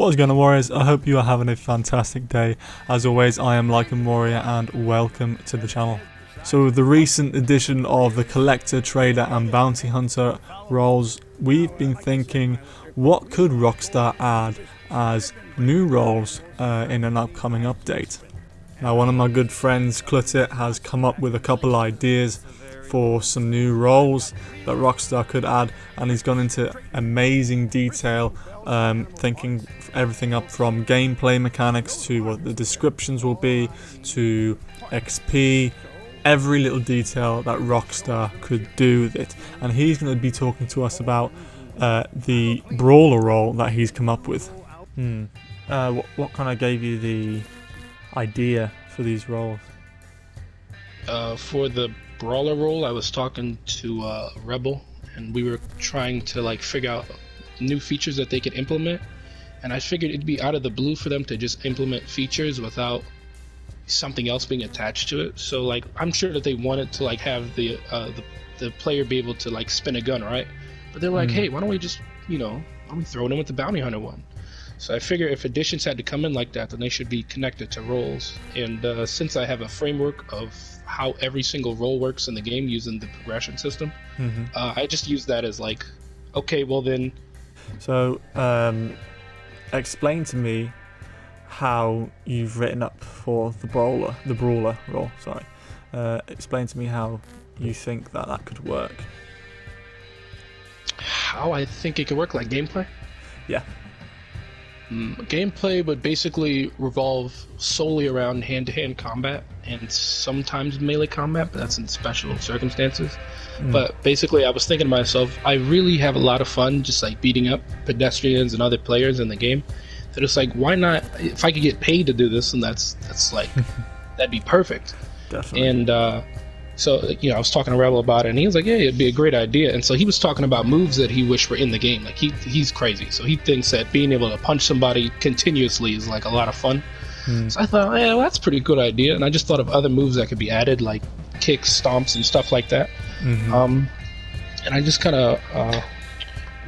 What's going on, Warriors? I hope you are having a fantastic day. As always, I am Lycan Warrior and welcome to the channel. So with the recent addition of the Collector, Trader and Bounty Hunter roles, we've been thinking, what could Rockstar add as new roles in an upcoming update? Now, one of my good friends, Cluttit, has come up with a couple ideas for some new roles that Rockstar could add, and he's gone into amazing detail, thinking everything up from gameplay mechanics to what the descriptions will be to XP, every little detail that Rockstar could do with it. And he's going to be talking to us about the Brawler role that he's come up with. What kind of gave you the idea for these roles? For the Brawler role, I was talking to Rebel, and we were trying to figure out new features that they could implement, and I figured it'd be out of the blue for them to just implement features without something else being attached to it. So I'm sure that they wanted to have the player be able to spin a gun, right? But they're like, hey, why don't we just why don't we throw it in with the Bounty Hunter one? So I figure if additions had to come in like that, then they should be connected to roles. And since I have a framework of how every single role works in the game using the progression system, I just use that as okay, well then. So explain to me how you've written up for the Brawler role. Sorry, explain to me how you think that could work. How I think it could work, gameplay? Yeah. Gameplay would basically revolve solely around hand-to-hand combat and sometimes melee combat, but that's in special circumstances. But basically, I was thinking to myself, I really have a lot of fun just beating up pedestrians and other players in the game. That it's why not? If I could get paid to do this, and that's that'd be perfect. Definitely. And so I was talking to Rebel about it, and he was like, yeah, it'd be a great idea. And so he was talking about moves that he wished were in the game. He's crazy, so he thinks that being able to punch somebody continuously is a lot of fun. So I thought, yeah, well, that's a pretty good idea. And I just thought of other moves that could be added, like kicks, stomps, and stuff like that. And I just kind of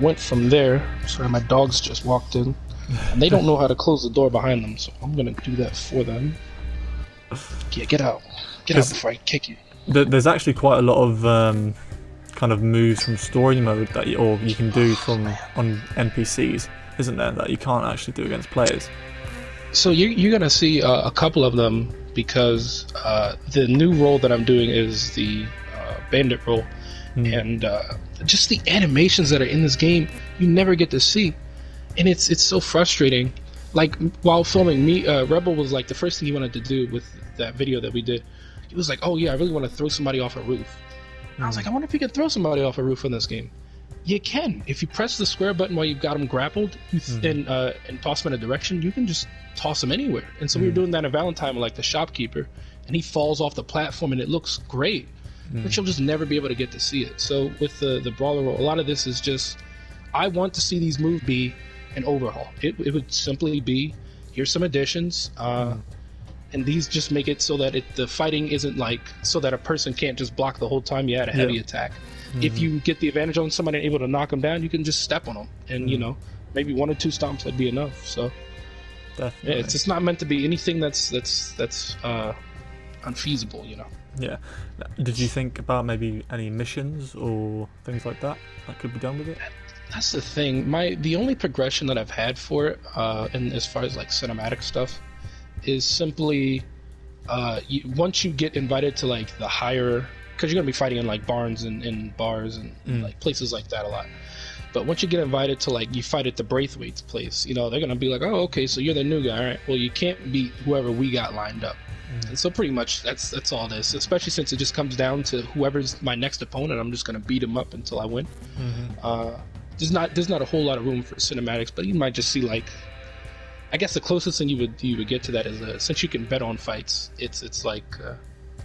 went from there. Sorry, my dogs just walked in, and they don't know how to close the door behind them, so I'm gonna do that for them. Yeah, get out before I kick you. There's actually quite a lot of kind of moves from story mode that you can do on NPCs, isn't there, that you can't actually do against players? So you're gonna see a couple of them, because the new role that I'm doing is the bandit role, and just the animations that are in this game you never get to see, and it's so frustrating. While filming, Rebel was the first thing he wanted to do with that video that we did. He was like, oh yeah, I really want to throw somebody off a roof. And I was like, I wonder if you can throw somebody off a roof in this game. You can. If you press the square button while you've got them grappled and toss them in a direction, you can just toss them anywhere. And so we were doing that in Valentine with the shopkeeper, and he falls off the platform and it looks great, but you'll just never be able to get to see it. So with the Brawler role, a lot of this is just, I want to see these moves be an overhaul. It would simply be, here's some additions, and these just make it so that the fighting isn't so that a person can't just block the whole time you had a heavy attack. If you get the advantage on somebody and able to knock them down, you can just step on them, and maybe 1 or 2 stomps would be enough. So definitely, yeah, it's just not meant to be anything that's unfeasible. Yeah. Did you think about maybe any missions or things like that could be done with it? That's the thing. The only progression that I've had for it, and as far as cinematic stuff, is simply once you get invited to the higher, because you're gonna be fighting in barns and bars and places like that a lot. But once you get invited to you fight at the Braithwaite's place, they're gonna be oh, okay, so you're the new guy, all right? Well, you can't beat whoever we got lined up. And so pretty much that's all this. Especially since it just comes down to whoever's my next opponent, I'm just gonna beat him up until I win. There's not a whole lot of room for cinematics, but you might just see I guess the closest thing you would get to that is since you can bet on fights, it's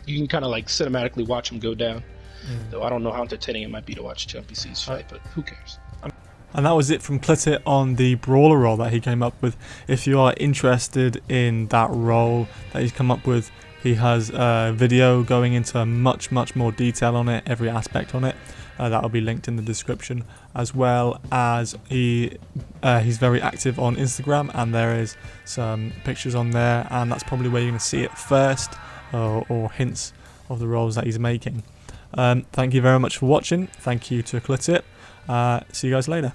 you can kind of cinematically watch them go down. Though I don't know how entertaining it might be to watch two NPCs fight, but who cares? And that was it from Cluttit on the Brawler role that he came up with. If you are interested in that role that he's come up with, He has a video going into much more detail on it, every aspect on it. That will be linked in the description, as well as he's very active on Instagram, and there is some pictures on there, and that's probably where you're going to see it first, or hints of the roles that he's making. Thank you very much for watching. Thank you to Clitip. See you guys later.